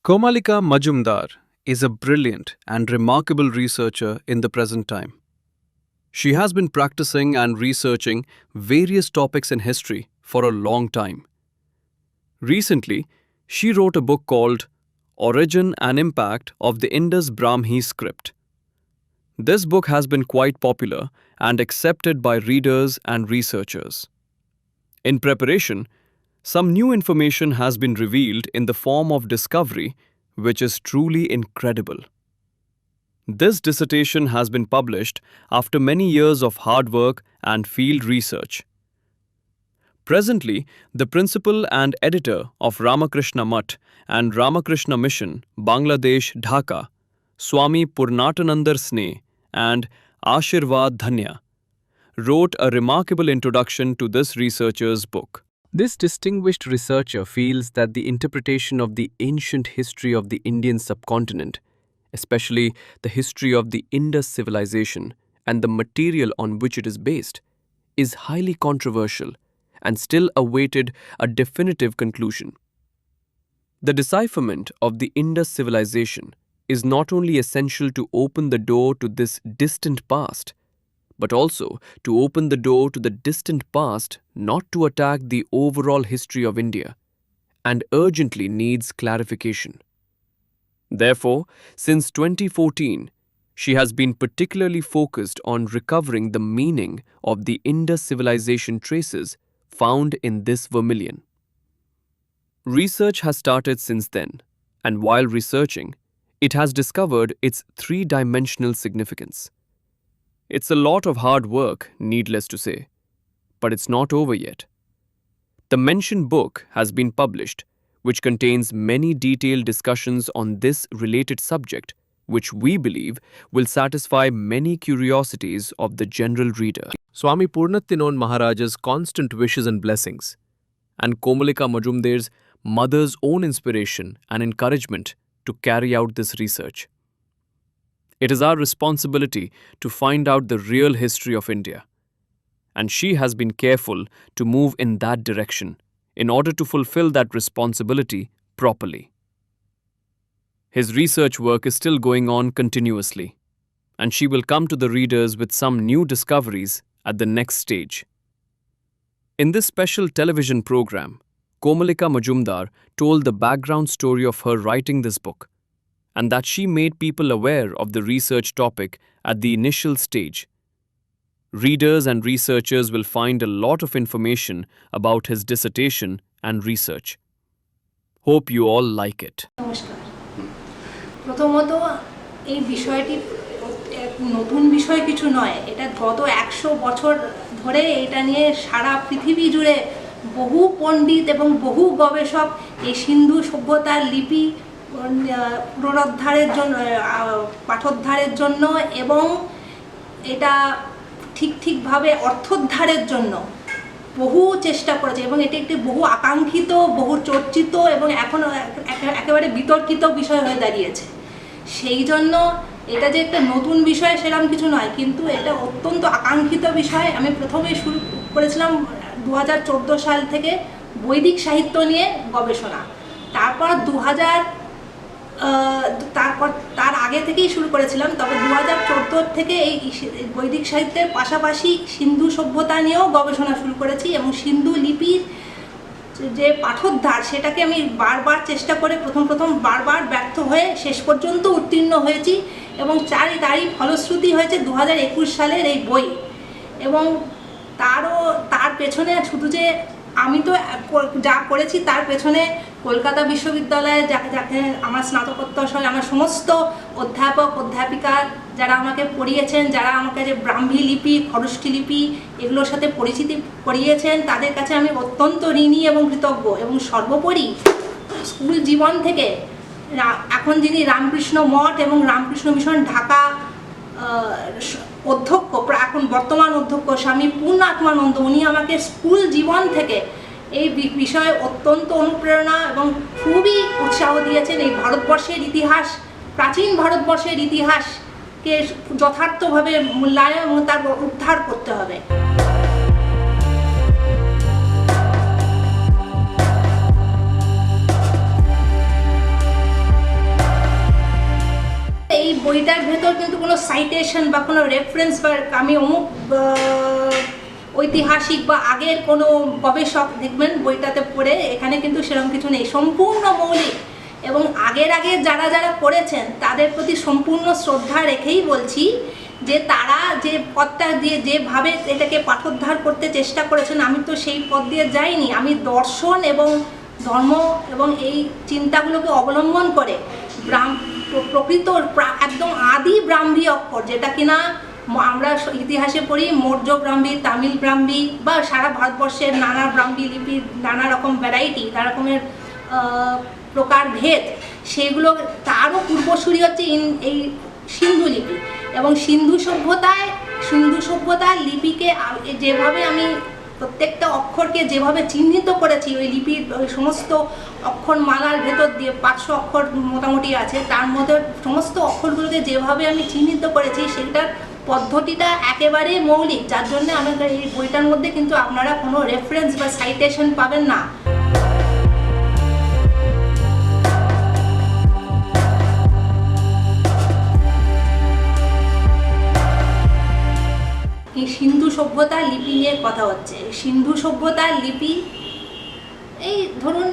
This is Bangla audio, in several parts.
Komalika Majumdar is a brilliant and remarkable researcher in the present time. She has been practicing and researching various topics in history for a long time. Recently, she wrote a book called Origin and Impact of the Indus Brahmi Script. This book has been quite popular and accepted by readers and researchers. In preparation, some new information has been revealed in the form of discovery, which is truly incredible. This dissertation has been published after many years of hard work and field research. Presently, the principal and editor of Ramakrishna Mutt and Ramakrishna Mission, Bangladesh, Dhaka, Swami Purnatanandar Sneh and Ashirvad Dhanya, wrote a remarkable introduction to this researcher's book. This distinguished researcher feels that the interpretation of the ancient history of the Indian subcontinent, especially the history of the Indus civilization and the material on which it is based, is highly controversial and still awaited a definitive conclusion. The decipherment of the Indus civilization is not only essential to open the door to this distant past, but also to open the door to the distant past not to attack the overall history of India, and urgently needs clarification. Therefore, since 2014, she has been particularly focused on recovering the meaning of the Indus civilization traces found in this vermilion. Research has started since then, and while researching, it has discovered its three-dimensional significance. It's a lot of hard work, needless to say, but it's not over yet. The mentioned book has been published, which contains many detailed discussions on this related subject, which we believe will satisfy many curiosities of the general reader. Swami Purnathinod Maharaja's constant wishes and blessings, and Komalika Majumdar's mother's own inspiration and encouragement to carry out this research. It is our responsibility to find out the real history of India, and she has been careful to move in that direction in order to fulfill that responsibility properly. His research work is still going on continuously, and she will come to the readers with some new discoveries at the next stage. In this special television program, Komalika Majumdar told the background story of her writing this book, and that she made people aware of the research topic at the initial stage. Readers and researchers will find a lot of information about his dissertation and research. Hope you all like it. নমস্কার। প্রথমত এই বিষয়টি নতুন বিষয় কিছু নয়, এটা গত 100 বছর ধরে এটা নিয়ে সারা পৃথিবী জুড়ে বহু পণ্ডিত এবং বহু গবেষক এই সিন্ধু সভ্যতার লিপি পুনরুদ্ধারের জন্য, পাঠোদ্ধারের জন্য এবং এটা ঠিকভাবে অর্থোদ্ধারের জন্য বহু চেষ্টা করেছে, এবং এটি একটি বহু আকাঙ্ক্ষিত, বহু চর্চিত এবং এখন একেবারে বিতর্কিত বিষয় হয়ে দাঁড়িয়েছে। সেই জন্য এটা যে একটা নতুন বিষয় সেরকম কিছু নয়, কিন্তু এটা অত্যন্ত আকাঙ্ক্ষিত বিষয়। আমি প্রথমে শুরু করেছিলাম 2014 সাল থেকে বৈদিক সাহিত্য নিয়ে গবেষণা, তারপর তার আগে থেকেই শুরু করেছিলাম, তবে 2014 থেকে এই বৈদিক সাহিত্যের পাশাপাশি সিন্ধু সভ্যতা নিয়েও গবেষণা শুরু করেছি, এবং সিন্ধু লিপির যে পাঠোদ্ধার সেটাকে আমি বারবার চেষ্টা করে প্রথম বারবার ব্যর্থ হয়ে শেষ পর্যন্ত উত্তীর্ণ হয়েছি, এবং তারই ফলশ্রুতি হয়েছে 2021 সালের এই বই। এবং তার পেছনে শুধু যে আমি তো যা করেছি তার পেছনে কলকাতা বিশ্ববিদ্যালয়ে যাকে আমার স্নাতকোত্তর সহ আমার সমস্ত অধ্যাপক অধ্যাপিকা যারা আমাকে পড়িয়েছেন, যারা আমাকে যে ব্রাহ্মী লিপি, খরষ্ঠী লিপি এগুলোর সাথে পরিচিতি করিয়েছেন, তাদের কাছে আমি অত্যন্ত ঋণী এবং কৃতজ্ঞ। এবং সর্বোপরি স্কুল জীবন থেকে এখন যিনি রামকৃষ্ণ মঠ এবং রামকৃষ্ণ মিশন ঢাকা অধ্যক্ষ, এখন বর্তমান অধ্যক্ষ স্বামী পূর্ণাত্মানন্দ, উনি আমাকে স্কুল জীবন থেকে এই বিষয়ে অত্যন্ত অনুপ্রেরণা এবং খুবই উৎসাহ দিয়েছেন। এই ভারতবর্ষের ইতিহাস, প্রাচীন ভারতবর্ষের ইতিহাসকে যথার্থভাবে মূল্যায়ন এবং তার উদ্ধার করতে হবে। বইটার ভেতর কিন্তু কোনো সাইটেশন বা কোনো রেফারেন্স বা আমি অমুক ঐতিহাসিক বা আগের কোনো গবেষক দেখবেন বইটাতে পড়ে, এখানে কিন্তু সেরকম কিছু নেই, সম্পূর্ণ মৌলিক। এবং আগের যারা যারা করেছেন তাদের প্রতি সম্পূর্ণ শ্রদ্ধা রেখেই বলছি যে তারা যে পথটা দিয়ে যেভাবে এটাকে পাঠোদ্ধার করতে চেষ্টা করেছেন, আমি তো সেই পথ দিয়ে যাইনি। আমি দর্শন এবং ধর্ম এবং এই চিন্তাগুলোকে অবলম্বন করে প্রকৃত একদম আদি ব্রাহ্মী অক্ষর, যেটা কিনা আমরা ইতিহাসে পড়ি মৌর্য ব্রাহ্মী, তামিল ব্রাহ্মী বা সারা ভারতবর্ষের নানা ব্রাহ্মী লিপির নানা রকম ভ্যারাইটি, নানা রকমের প্রকারভেদ, সেগুলো তারও পূর্বসূরি হচ্ছে এই সিন্ধু লিপি। এবং সিন্ধু সভ্যতার লিপিকে যেভাবে আমি প্রত্যেকটা অক্ষরকে যেভাবে চিহ্নিত করেছি, ওই লিপির ওই সমস্ত অক্ষরমালার ভেতর দিয়ে 500 অক্ষর মোটামুটি আছে, তার মধ্যে সমস্ত অক্ষরগুলোকে যেভাবে আমি চিহ্নিত করেছি সেটার পদ্ধতিটা একেবারে মৌলিক, যার জন্য আমাদের এই বইটার মধ্যে কিন্তু আপনারা কোনো রেফারেন্স বা সাইটেশন পাবেন না। এই সিন্ধু সভ্যতার লিপি নিয়ে কথা হচ্ছে। সিন্ধু সভ্যতার লিপি এই ধরুন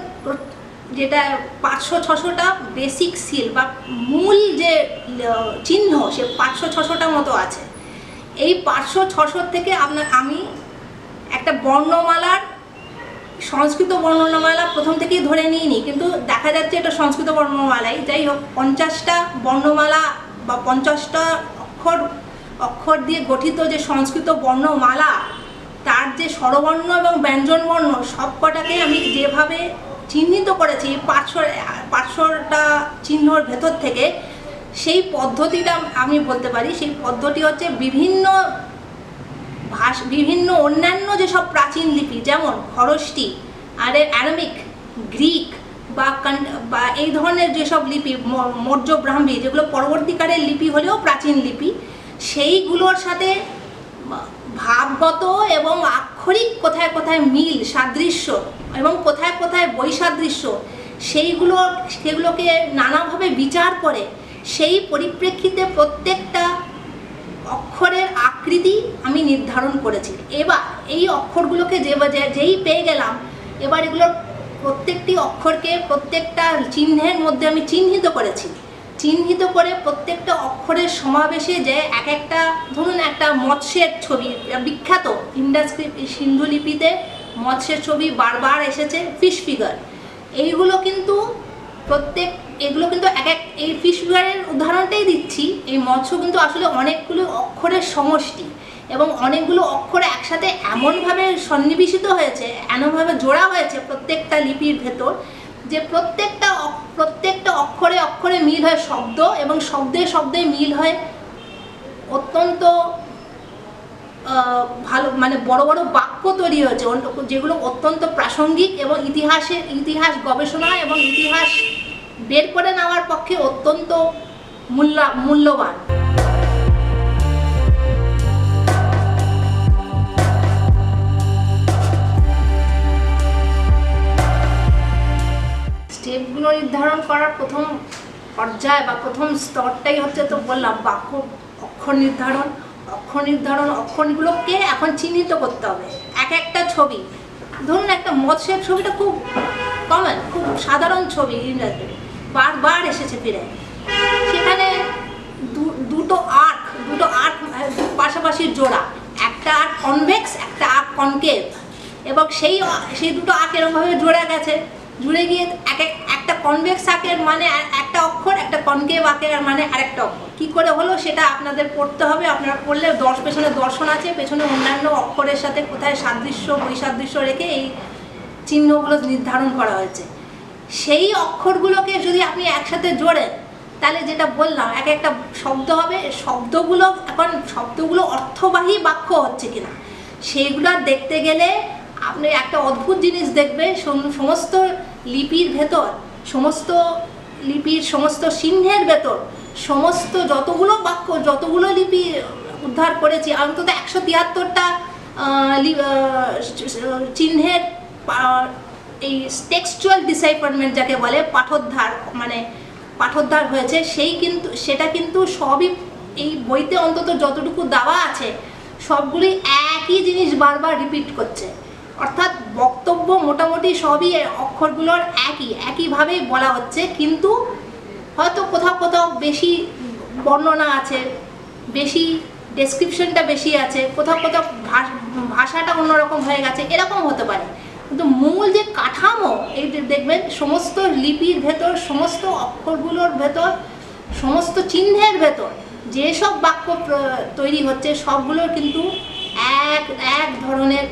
যেটা 500-600টা বেসিক সিল বা মূল যে চিহ্ন, সে 500-600টা মতো আছে। এই 500-600 থেকে আমি একটা বর্ণমালার সংস্কৃত বর্ণমালা প্রথম থেকেই ধরে নিইনি, কিন্তু দেখা যাচ্ছে এটা সংস্কৃত বর্ণমালাই। যাই হোক, 50টা বর্ণমালা বা 50টা অক্ষর দিয়ে গঠিত যে সংস্কৃত বর্ণমালা, তার যে স্বরবর্ণ এবং ব্যঞ্জনবর্ণ সবকটাকে আমি যেভাবে চিহ্নিত করেছি 500টা চিহ্নর ভেতর থেকে, সেই পদ্ধতিটা আমি বলতে পারি। সেই পদ্ধতি হচ্ছে বিভিন্ন অন্যান্য যেসব প্রাচীন লিপি, যেমন খরষ্টি, অ্যারামিক, গ্রিক বা এই ধরনের যেসব লিপি, মৌর্য ব্রাহ্মী, যেগুলো পরবর্তীকালের লিপি হলেও প্রাচীন লিপি, সেইগুলোর সাথে ভাবগত এবং আক্ষরিক কোথায় কোথায় মিল, সাদৃশ্য এবং কোথায় কোথায় বৈসাদৃশ্য, সেগুলোকে নানাভাবে বিচার করে সেই পরিপ্রেক্ষিতে প্রত্যেকটা অক্ষরের আকৃতি আমি নির্ধারণ করেছি। এবার এই অক্ষরগুলোকে যেই পেয়ে গেলাম, এবার এগুলোর প্রত্যেকটি অক্ষরকে প্রত্যেকটা চিহ্নের মধ্যে আমি চিহ্নিত করেছি। চিহ্নিত করে প্রত্যেকটা অক্ষরের সমাবেশে যে একটা ধরুন একটা মৎস্যের ছবি, বিখ্যাত ইন্ডাস সিন্ধু লিপিতে মৎস্যের ছবি বারবার এসেছে, ফিশ ফিগার। এগুলো কিন্তু এই ফিশ ফিগারের উদাহরণটাই দিচ্ছি। এই মৎস্য কিন্তু আসলে অনেকগুলো অক্ষরের সমষ্টি এবং অনেকগুলো অক্ষর একসাথে এমনভাবে সন্নিবেশিত হয়েছে, এমনভাবে জোড়া হয়েছে প্রত্যেকটা লিপির ভেতর, যে প্রত্যেকটা অক্ষরে অক্ষরে মিল হয় শব্দ, এবং শব্দে মিল হয় অত্যন্ত ভালো, মানে বড় বড় বাক্য তৈরি হয়েছে, যেগুলো অত্যন্ত প্রাসঙ্গিক এবং ইতিহাস গবেষণা এবং ইতিহাস বের করে নেওয়ার পক্ষে অত্যন্ত মূল্যবান। স্টেপগুলো নির্ধারণ করার প্রথম পর্যায় বা প্রথম স্তরটাই হচ্ছে, তো বললাম, অক্ষরগুলোকে এখন চিহ্নিত করতে হবে। একটা ছবি, ধরুন একটা মৎস্যের ছবিটা খুব কমন, খুব সাধারণ ছবি, ইংরেজিতে বারবার এসেছে ফিরে। সেখানে দুটো আর্ক পাশাপাশি জোড়া, একটা আর্ক কনভেক্স, একটা আর্ক কনকেভ, এবং সেই দুটো আর্ক এরকমভাবে জুড়ে গিয়ে একটা কনভেক্স আঁকের মানে একটা অক্ষর, একটা কনকেভ আঁকের মানে আরেকটা অক্ষর। কী করে হলো সেটা আপনাদের পড়তে হবে। আপনারা পড়লে পেছনে দর্শন আছে, পেছনে অন্যান্য অক্ষরের সাথে কোথায় সাদৃশ্য বৈসাদৃশ্য রেখে এই চিহ্নগুলো নির্ধারণ করা হয়েছে। সেই অক্ষরগুলোকে যদি আপনি একসাথে জোড়েন, তাহলে যেটা বললাম একটা শব্দ হবে। শব্দগুলো অর্থবাহী বাক্য হচ্ছে কিনা সেইগুলো দেখতে গেলে আপনি একটা অদ্ভুত জিনিস দেখবে। সমস্ত লিপির ভেতর, সমস্ত চিহ্নের ভেতর, সমস্ত যতগুলো লিপি উদ্ধার করেছি, অন্তত 173টা চিহ্নের এই টেক্সচুয়াল ডিসাইফারমেন্ট যাকে বলে, পাঠোদ্ধার, মানে পাঠোদ্ধার হয়েছে সেটা কিন্তু সবই এই বইতে অন্তত যতটুকু দেওয়া আছে সবগুলি একই জিনিস বারবার রিপিট করছে, অর্থাৎ বক্তব্য মোটামুটি সবই অক্ষরগুলোর একইভাবেই বলা হচ্ছে, কিন্তু হয়তো কোথাও কোথাও বেশি বর্ণনা আছে, বেশি ডেসক্রিপশনটা বেশি আছে, কোথাও কোথাও ভাষাটা অন্যরকম হয়ে গেছে, এরকম হতে পারে। কিন্তু মূল যে কাঠামো, এই দেখবেন সমস্ত লিপির ভেতর, সমস্ত অক্ষরগুলোর ভেতর, সমস্ত চিহ্নের ভেতর যেসব বাক্য তৈরি হচ্ছে সবগুলোর কিন্তু এক ধরনের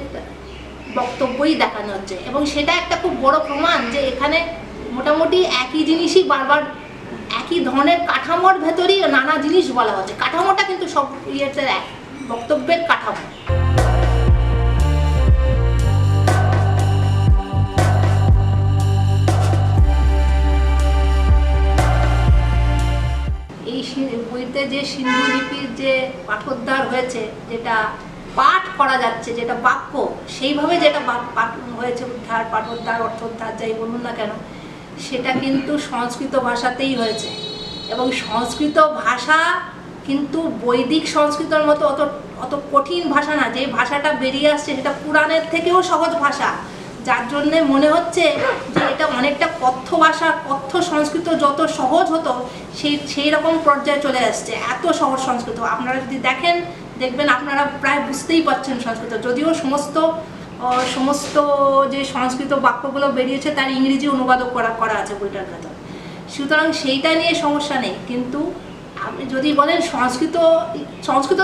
বক্তব্যই দেখানো হচ্ছে, এবং সেটা একটা খুব বড় প্রমাণ যে এখানে মোটামুটি একই জিনিসই বারবার একই ধরনের কাঠামোর ভেতরেই নানা জিনিস বলা হচ্ছে। কাঠামোটা কিন্তু সব ইয়েতে এক, বক্তব্যের কাঠামো। এই বইতে যে সিন্ধু লিপির যে পাঠোদ্ধার হয়েছে, যেটা পাঠ করা যাচ্ছে, যেটা বাক্য সেইভাবে যেটা পাঠ হয়েছে, উদ্ধার, পাঠোদ্ধার, অর্থোদ্ধার যাই বলুন না কেন, সেটা কিন্তু সংস্কৃত ভাষাতেই হয়েছে। এবং সংস্কৃত ভাষা কিন্তু বৈদিক সংস্কৃতের মতো অত কঠিন ভাষা না। যে ভাষাটা বেরিয়ে আসছে সেটা পুরাণের থেকেও সহজ ভাষা, যার জন্যে মনে হচ্ছে যে এটা অনেকটা কথ্য ভাষা। কথ্য সংস্কৃত যত সহজ হতো সেই রকম পর্যায়ে চলে আসছে, এত সহজ সংস্কৃত। আপনারা যদি দেখবেন আপনারা প্রায় বুঝতেই পারছেন সংস্কৃত, যদিও সমস্ত যে সংস্কৃত বাক্যগুলো বেরিয়েছে তার ইংরেজি অনুবাদও করা আছে বইটার ভেতর। সুতরাং সেইটা নিয়ে সমস্যা নেই। কিন্তু আপনি যদি বলেন সংস্কৃত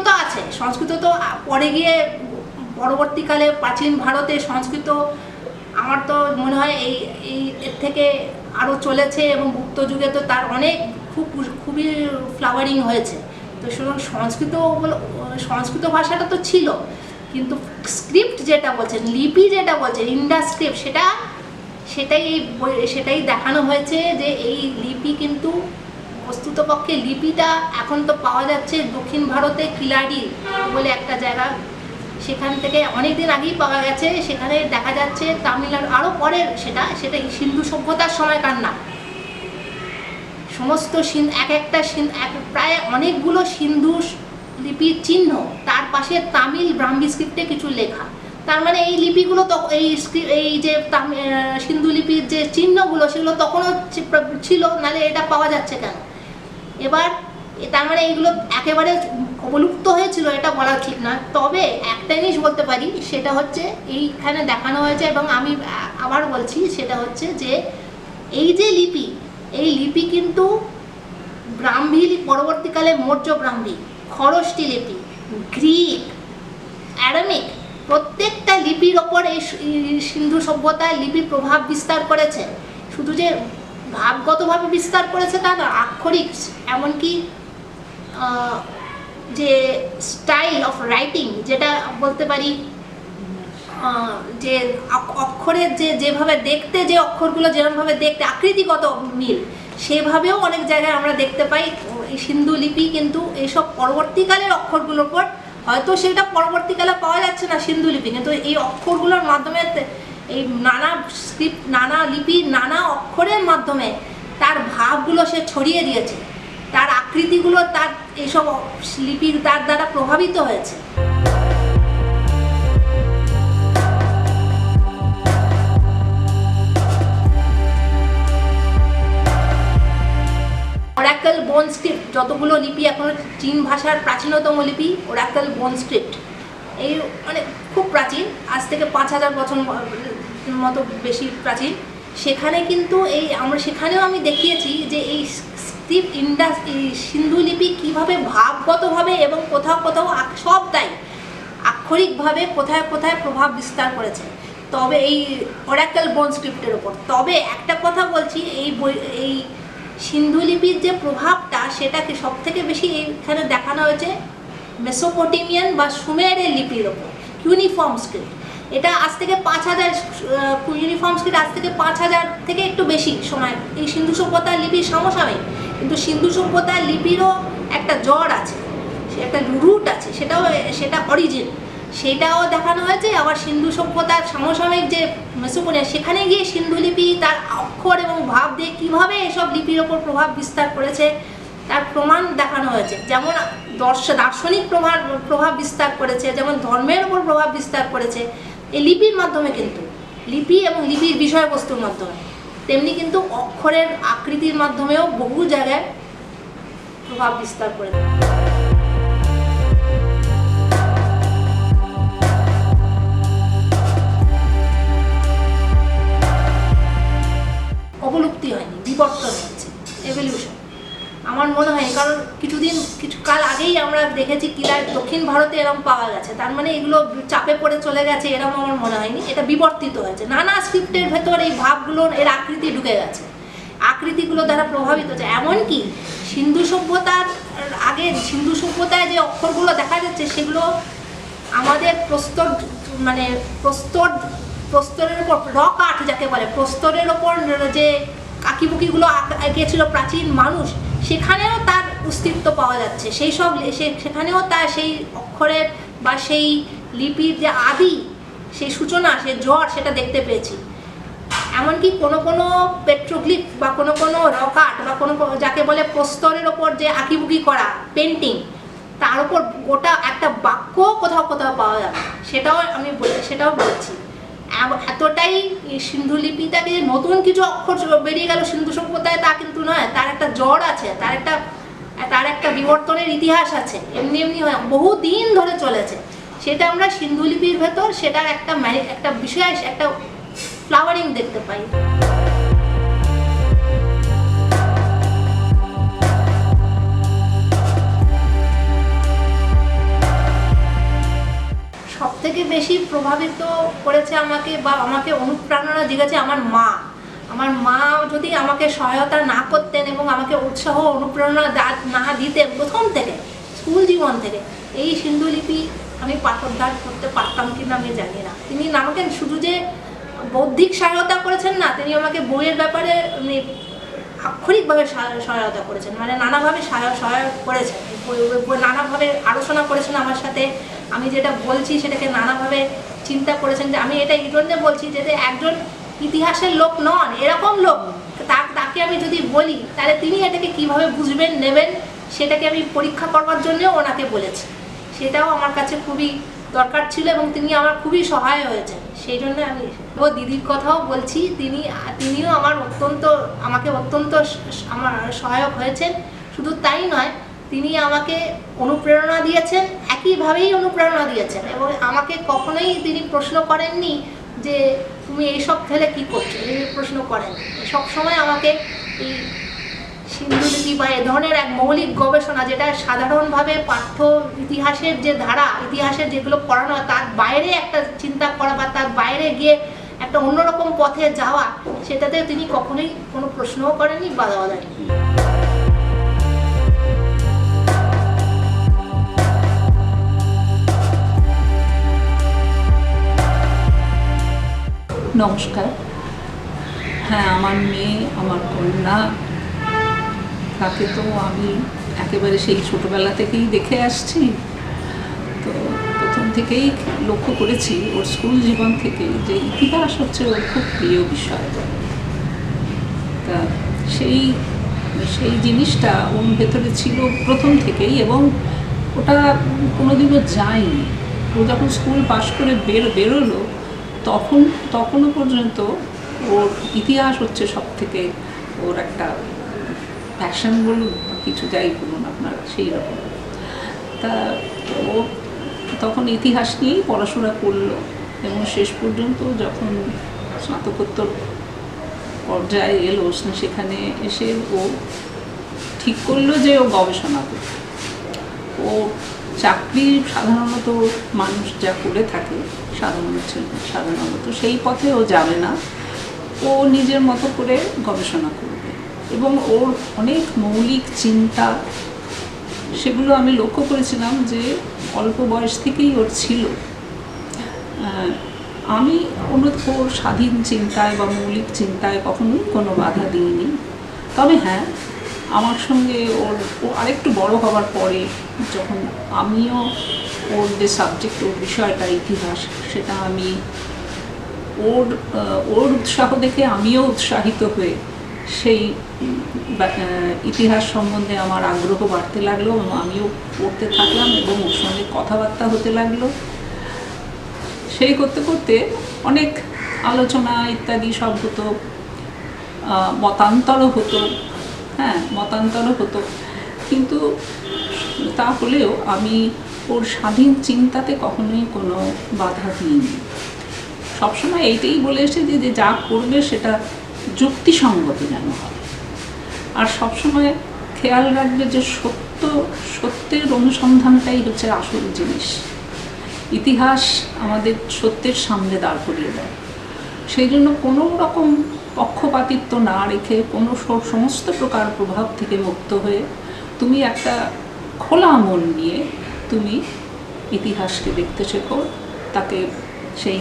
তো আছে, সংস্কৃত তো পরে গিয়ে পরবর্তীকালে প্রাচীন ভারতে সংস্কৃত আমার তো মনে হয় এর থেকে আরও চলেছে, এবং গুপ্ত যুগে তো তার অনেক খুবই ফ্লাওয়ারিং হয়েছে। তো সুতরাং সংস্কৃত ভাষাটা তো ছিল, কিন্তু স্ক্রিপ্ট যেটা বলছেন, লিপি যেটা বলছেন, ইন্ডাস স্ক্রিপ্ট, সেটাই দেখানো হয়েছে যে এই লিপি কিন্তু বস্তুতপক্ষে লিপিটা এখন তো পাওয়া যাচ্ছে দক্ষিণ ভারতে কিলাড়ি বলে একটা জায়গা, সেখান থেকে অনেকদিন আগেই পাওয়া গেছে। সেখানে দেখা যাচ্ছে তামিলনাড়ু আরও পরের, সেটা সিন্ধু সভ্যতার সময়কার না। সমস্ত প্রায় অনেকগুলো সিন্ধু লিপির চিহ্ন, তার পাশে তামিল ব্রাহ্মী স্ক্রিপ্টে কিছু লেখা। তার মানে এই লিপিগুলো তো এই যে সিন্ধু লিপির যে চিহ্নগুলো সেগুলো তখনও ছিল, নাহলে এটা পাওয়া যাচ্ছে কেন? এবার তার মানে এইগুলো একেবারে অবলুপ্ত হয়েছিল এটা বলা ঠিক না। তবে একটা জিনিস বলতে পারি, সেটা হচ্ছে এইখানে দেখানো হয়েছে, এবং আমি আবার বলছি, সেটা হচ্ছে যে এই যে লিপি, এই লিপি কিন্তু ব্রাহ্মী, পরবর্তীকালে মৌর্য ব্রাহ্মী, খরষ্টি লিপি, গ্রিক, অ্যারামিক, প্রত্যেকটা লিপির ওপর এই সিন্ধু সভ্যতায় লিপি প্রভাব বিস্তার করেছে। শুধু যে ভাবগতভাবে বিস্তার করেছে তা না, আক্ষরিক, এমনকি যে স্টাইল অফ রাইটিং, যেটা বলতে পারি যে অক্ষরের যেভাবে দেখতে, যে অক্ষরগুলো যেরকমভাবে দেখতে আকৃতিগত মিল, সেভাবেও অনেক জায়গায় আমরা দেখতে পাই এই সিন্ধু লিপি কিন্তু এইসব পরবর্তীকালের অক্ষরগুলোর উপর, হয়তো সেটা পরবর্তীকালে পাওয়া যাচ্ছে না সিন্ধু লিপি, কিন্তু এই অক্ষরগুলোর মাধ্যমে, এই নানা স্ক্রিপ্ট, নানা লিপি, নানা অক্ষরের মাধ্যমে তার ভাবগুলো সে ছড়িয়ে দিয়েছে, তার আকৃতিগুলো তার এইসব লিপির তার দ্বারা প্রভাবিত হয়েছে। ওরাকল বোন স্ক্রিপ্ট, যতগুলো লিপি এখনো চীন ভাষার প্রাচীনতম লিপি ওরাকল বোন স্ক্রিপ্ট, এই মানে খুব প্রাচীন, আজ থেকে 5000 বছর মতো বেশি প্রাচীন। সেখানে কিন্তু সেখানেও আমি দেখিয়েছি যে এই স্ক্রিপ্ট এই সিন্ধু লিপি কীভাবে ভাবগতভাবে এবং কোথাও কোথাও সব তাই আক্ষরিকভাবে কোথায় কোথায় প্রভাব বিস্তার করেছে, তবে এই ওরাকল বোন স্ক্রিপ্টের ওপর। তবে একটা কথা বলছি, এই সিন্ধু লিপির যে প্রভাবটা, সেটাকে সব থেকে বেশি এইখানে দেখানো হয়েছে মেসোপটেমিয়ান বা সুমেরের লিপির ওপর, ইউনিফর্ম স্ক্রিপ্ট। এটা আজ থেকে 5000, ইউনিফর্ম স্ক্রিপ্ট আজ থেকে 5000 থেকে একটু বেশি সময় এই সিন্ধু সভ্যতার লিপির সমসাময়িক। কিন্তু সিন্ধু সভ্যতার লিপিরও একটা জড় আছে, একটা রুট আছে, সেটা অরিজিন। সেটাও দেখানো হয়েছে। আবার সিন্ধু সভ্যতার সমসাময়িক যে মেসোপোটেমিয়া, সেখানে গিয়ে সিন্ধু লিপি তার অক্ষর এবং ভাব দিয়ে কীভাবে এসব লিপির ওপর প্রভাব বিস্তার করেছে তার প্রমাণ দেখানো হয়েছে। যেমন দার্শনিক প্রভাব বিস্তার করেছে, যেমন ধর্মের ওপর প্রভাব বিস্তার করেছে এই লিপির মাধ্যমে, কিন্তু লিপি এবং লিপির বিষয়বস্তুর মাধ্যমে, তেমনি কিন্তু অক্ষরের আকৃতির মাধ্যমেও বহু জায়গায় প্রভাব বিস্তার করেছে। অবলুপ্তি হয়নি, বিবর্তন হচ্ছে, এভলিউশন আমার মনে হয়। কারণ কিছু কাল আগেই আমরা দেখেছি কিলার দক্ষিণ ভারতে এরম পাওয়া গেছে, তার মানে এগুলো চাপে পড়ে চলে গেছে এরম আমার মনে হয়নি। এটা বিবর্তিত হয়েছে, নানা স্ক্রিপ্টের ভেতর এই ভাবগুলোর এর আকৃতি ঢুকে গেছে, আকৃতিগুলো দ্বারা প্রভাবিত হচ্ছে। এমনকি সিন্ধু সভ্যতার আগে সিন্ধু সভ্যতায় যে অক্ষরগুলো দেখা যাচ্ছে সেগুলো আমাদের প্রস্তরের ওপর রক আর্ট যাকে বলে, প্রস্তরের ওপর যে আঁকিবুকিগুলো এঁকেছিল প্রাচীন মানুষ, সেখানেও তার অস্তিত্ব পাওয়া যাচ্ছে। সেখানেও তার সেই অক্ষরের বা সেই লিপির যে আদি, সেই সূচনা, সে জ্বর, সেটা দেখতে পেয়েছি। এমনকি কোনো পেট্রোগ্লিফ বা কোনো রক আর্ট বা কোনো যাকে বলে প্রস্তরের ওপর যে আঁকিবুকি করা পেন্টিং, তার উপর গোটা একটা বাক্য কোথাও পাওয়া যাবে, সেটাও বলছি। এতটাই সিন্ধু লিপিটাকে নতুন কিছু অক্ষর বেরিয়ে গেল সিন্ধু সভ্যতায় তা কিন্তু নয়, তার একটা জ্বর আছে, তার একটা বিবর্তনের ইতিহাস আছে, এমনি হয় বহু দিন ধরে চলেছে। সেটা আমরা সিন্ধু লিপির ভেতর সেটার একটা বিশেষ একটা ফ্লাওয়ারিং দেখতে পাই। সব থেকে বেশি প্রভাবিত করেছে আমাকে অনুপ্রেরণা জেগেছে আমার মা যদি আমাকে সহায়তা না করতেন এবং আমাকে উৎসাহ অনুপ্রেরণা না দিতেন প্রথম থেকে, স্কুল জীবন থেকে, এই সিন্ধু লিপি আমি পাঠোদ্ধার করতে পারতাম কিনা আমি জানি না। তিনি আমাকে শুধু যে বৌদ্ধিক সহায়তা করেছেন না, তিনি আমাকে বইয়ের ব্যাপারে আক্ষরিকভাবে সহায়তা করেছেন, মানে নানাভাবে সহায়ক করেছেন, নানাভাবে আলোচনা করেছেন আমার সাথে। আমি যেটা বলছি সেটাকে নানাভাবে চিন্তা করেছেন, যে আমি এটা এই জন্য বলছি যে একজন ইতিহাসের লোক নন, এরকম লোক তাকে আমি যদি বলি তাহলে তিনি এটাকে কিভাবে বুঝবেন নেবেন, সেটাকে আমি পরীক্ষা করবার জন্যও ওনাকে বলেছি। সেটাও আমার কাছে খুবই দরকার ছিল এবং তিনি আমার খুবই সহায় হয়েছেন। সেই জন্য আমি দিদির কথাও বলছি, তিনিও আমাকে অত্যন্ত আমার সহায়ক হয়েছেন। শুধু তাই নয়, তিনি আমাকে অনুপ্রেরণা দিয়েছেন, একইভাবেই অনুপ্রেরণা দিয়েছেন এবং আমাকে কখনোই তিনি প্রশ্ন করেননি যে তুমি এইসব ফেলে কী করছো, এই প্রশ্ন করেন। সবসময় আমাকে এই সিন্ধু লিপি বা এ ধরনের এক মৌলিক গবেষণা, যেটা সাধারণভাবে পাঠ্য ইতিহাসের যে ধারা, ইতিহাসের যেগুলো পড়ানো হয় তার বাইরে একটা চিন্তা করা বা তার বাইরে গিয়ে একটা অন্যরকম পথে যাওয়া, সেটাতে তিনি কখনোই কোনো প্রশ্নও করেননি, বাধা দেননি। নমস্কার। হ্যাঁ, আমার মেয়ে, আমার কন্যা, তাকে তো আমি একেবারে সেই ছোটোবেলা থেকেই দেখে আসছি। তো প্রথম থেকেই লক্ষ্য করেছি ওর স্কুল জীবন থেকেই যে ইতিহাস হচ্ছে ওর খুব প্রিয় বিষয়। তা সেই জিনিসটা ওর ভেতরে ছিল প্রথম থেকেই এবং ওটা কোনোদিনও যায়নি। ও যখন স্কুল পাশ করে বেরোলো তখনও পর্যন্ত ওর ইতিহাস হচ্ছে সব থেকে ওর একটা প্যাশন বলুন, কিছু যাই বলুন আপনারা, সেই রকম। তা ও তখন ইতিহাস নিয়েই পড়াশোনা করলো এবং শেষ পর্যন্ত যখন স্নাতকোত্তর পর্যায়ে এলো, সেখানে এসে ও ঠিক করলো যে ও গবেষণা করবে। ও চাকরি সাধারণত মানুষ যা করে থাকে সাধারণত সেই পথে ও যাবে না, ও নিজের মতো করে গবেষণা করবে এবং ওর অনেক মৌলিক চিন্তা, সেগুলো আমি লক্ষ্য করেছিলাম যে অল্প বয়স থেকেই ওর ছিল। আমি ওর স্বাধীন চিন্তায় বা মৌলিক চিন্তায় কখনোই কোনো বাধা দিইনি। তবে হ্যাঁ, আমার সঙ্গে ও আরেকটু বড় হওয়ার পরে যখন আমিও ওর যে সাবজেক্ট, ওর বিষয়টা ইতিহাস, সেটা আমি ওর উৎসাহ দেখে আমিও উৎসাহিত হয়ে সেই ইতিহাস সম্বন্ধে আমার আগ্রহ বাড়তে লাগলো এবং আমিও পড়তে থাকলাম এবং ওর সঙ্গে কথাবার্তা হতে লাগলো। সেই করতে করতে অনেক আলোচনা ইত্যাদি সব হতো, মতান্তরও হতো, মতান্তরও হতো, কিন্তু তা হলেও আমি ওর স্বাধীন চিন্তাতে কখনোই কোনো বাধা দিইনি। সবসময় এইটাই বলে এসেছি যে যা করবে সেটা যুক্তিসঙ্গত যেন হয়, আর সবসময় খেয়াল রাখবে যে সত্যের অনুসন্ধানটাই হচ্ছে আসল জিনিস। ইতিহাস আমাদের সত্যের সামনে দাঁড় করিয়ে দেয়, সেই জন্য কোনো রকম পক্ষপাতিত্ব না রেখে কোনো সমস্ত প্রকার প্রভাব থেকে মুক্ত হয়ে তুমি একটা খোলা মন নিয়ে তুমি ইতিহাসকে দেখতে শেখো, তাকে সেই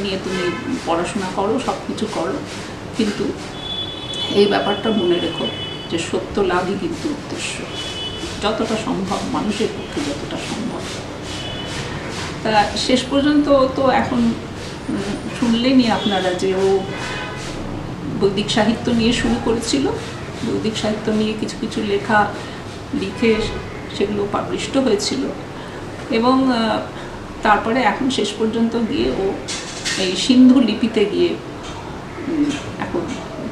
নিয়ে তুমি পড়াশোনা করো, সব কিছু করো, কিন্তু এই ব্যাপারটা মনে রেখো যে সত্য লাভই কিন্তু উদ্দেশ্য, যতটা সম্ভব মানুষের পক্ষে যতটা সম্ভব। তা শেষ পর্যন্ত তো এখন শুনলেনি আপনারা যে ও বৈদিক সাহিত্য নিয়ে শুরু করেছিল, বৈদিক সাহিত্য নিয়ে কিছু কিছু লেখা লিখে সেগুলো পাবলিশড হয়েছিল, এবং তারপরে এখন শেষ পর্যন্ত গিয়ে ও এই সিন্ধু লিপিতে গিয়ে এখন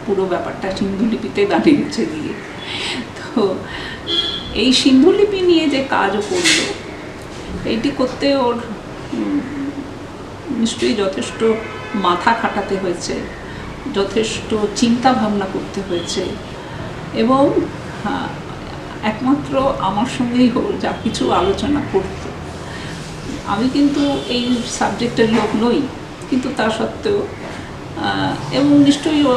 পুরো ব্যাপারটা সিন্ধু লিপিতে দাঁড়িয়েছে গিয়ে। তো এই সিন্ধু লিপি নিয়ে যে কাজও করলো, এইটি করতে ওর নিশ্চয়ই যথেষ্ট মাথা খাটাতে হয়েছে, যথেষ্ট চিন্তা ভাবনা করতে হয়েছে, এবং একমাত্র আমার সঙ্গেই ওর যা কিছু আলোচনা করত। আমি কিন্তু এই সাবজেক্টের লোক নই, কিন্তু তা সত্ত্বেও এবং নিশ্চয়ই ও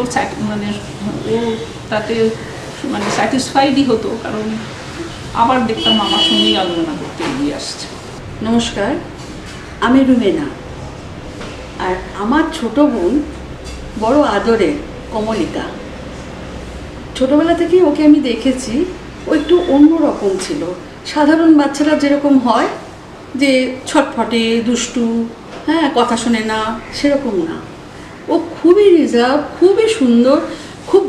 তাতে স্যাটিসফাইডই হতো, কারণ আবার দেখতাম আমার সঙ্গেই আলোচনা করতে এগিয়ে আসছে। নমস্কার, আমি রুমেনা, আর আমার ছোট বোন বড় আদরের কমলিকা। ছোটবেলা থেকেই ওকে আমি দেখেছি, ও একটু অন্যরকম ছিল। সাধারণ বাচ্চারা যেরকম হয় যে ছটফটে, দুষ্টু, কথা শোনে না, সেরকম না। ও খুবই রিজার্ভ, খুবই সুন্দর, খুব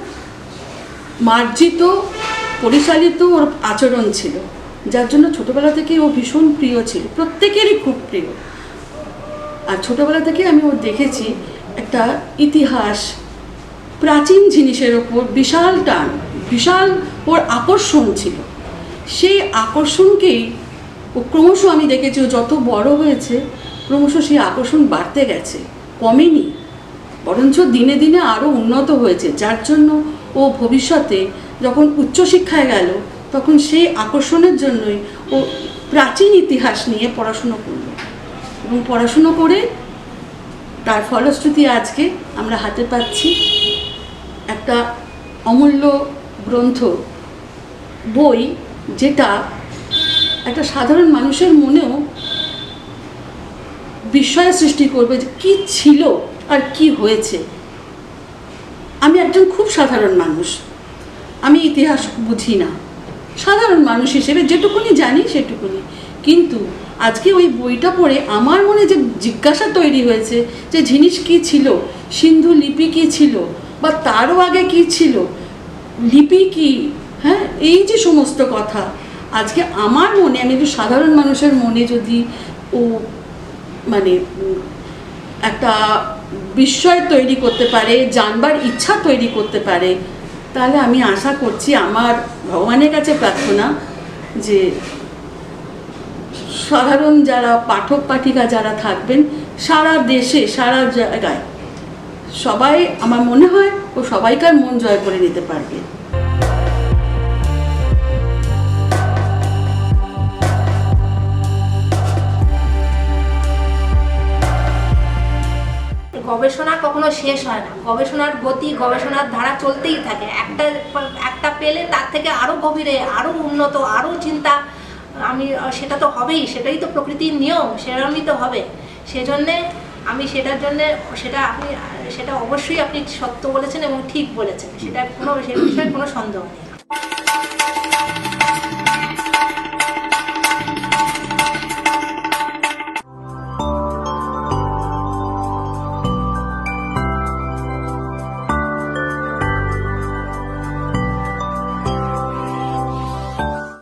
মার্জিত, পরিচালিত ওর আচরণ ছিল, যার জন্য ছোটোবেলা থেকে ও ভীষণ প্রিয় ছিল, প্রত্যেকেরই খুব প্রিয়। আর ছোটোবেলা থেকে আমি ওর দেখেছি একটা ইতিহাস, প্রাচীন জিনিসের ওপর বিশাল টান, বিশাল ওর আকর্ষণ ছিল। সেই আকর্ষণকেই ও ক্রমশ আমি দেখেছি, ও যত বড় হয়েছে ক্রমশ সেই আকর্ষণ বাড়তে গেছে, কমেনি, বরঞ্চ দিনে দিনে আরও উন্নত হয়েছে, যার জন্য ও ভবিষ্যতে যখন উচ্চশিক্ষায় গেল তখন সেই আকর্ষণের জন্যই ও প্রাচীন ইতিহাস নিয়ে পড়াশুনো করল, এবং পড়াশুনো করে তার ফলশ্রুতি আজকে আমরা হাতে পাচ্ছি একটা অমূল্য গ্রন্থ, বই, যেটা একটা সাধারণ মানুষের মনেও বিস্ময় সৃষ্টি করবে যে কী ছিল আর কি হয়েছে। আমি একজন খুব সাধারণ মানুষ, আমি ইতিহাস বুঝি না, সাধারণ মানুষ হিসেবে যেটুকুনি জানি সেটুকুনি, কিন্তু আজকে ওই বইটা পড়ে আমার মনে যে জিজ্ঞাসা তৈরি হয়েছে যে জিনিস কী ছিল, সিন্ধু লিপি কী ছিল, বা তারও আগে কী ছিল, লিপি কী, এই যে সমস্ত কথা আজকে আমার মনে, আমি একটু সাধারণ মানুষের মনে যদি ও একটা বিস্ময় তৈরি করতে পারে, জানবার ইচ্ছা তৈরি করতে পারে, তাহলে আমি আশা করছি, আমার ভগবানের কাছে প্রার্থনা যে সাধারণ যারা পাঠক পাঠিকা যারা থাকবেন সারা দেশে, সারা জায়গায়, সবাই, আমার মনে হয় ও সবাইকার মন জয় করে নিতে পারবে। গবেষণা কখনো শেষ হয় না, গবেষণার গতি, গবেষণার ধারা চলতেই থাকে। একটা পেলে তার থেকে আরও গভীরে, আরও উন্নত, আরও চিন্তা, সেটা তো হবেই, সেটাই তো প্রকৃতির নিয়ম, সেরকমই তো হবে। সেজন্যে আমি সেটা অবশ্যই আপনি সত্য বলেছেন এবং ঠিক বলেছেন, সে বিষয়ে কোনো সন্দেহ নেই।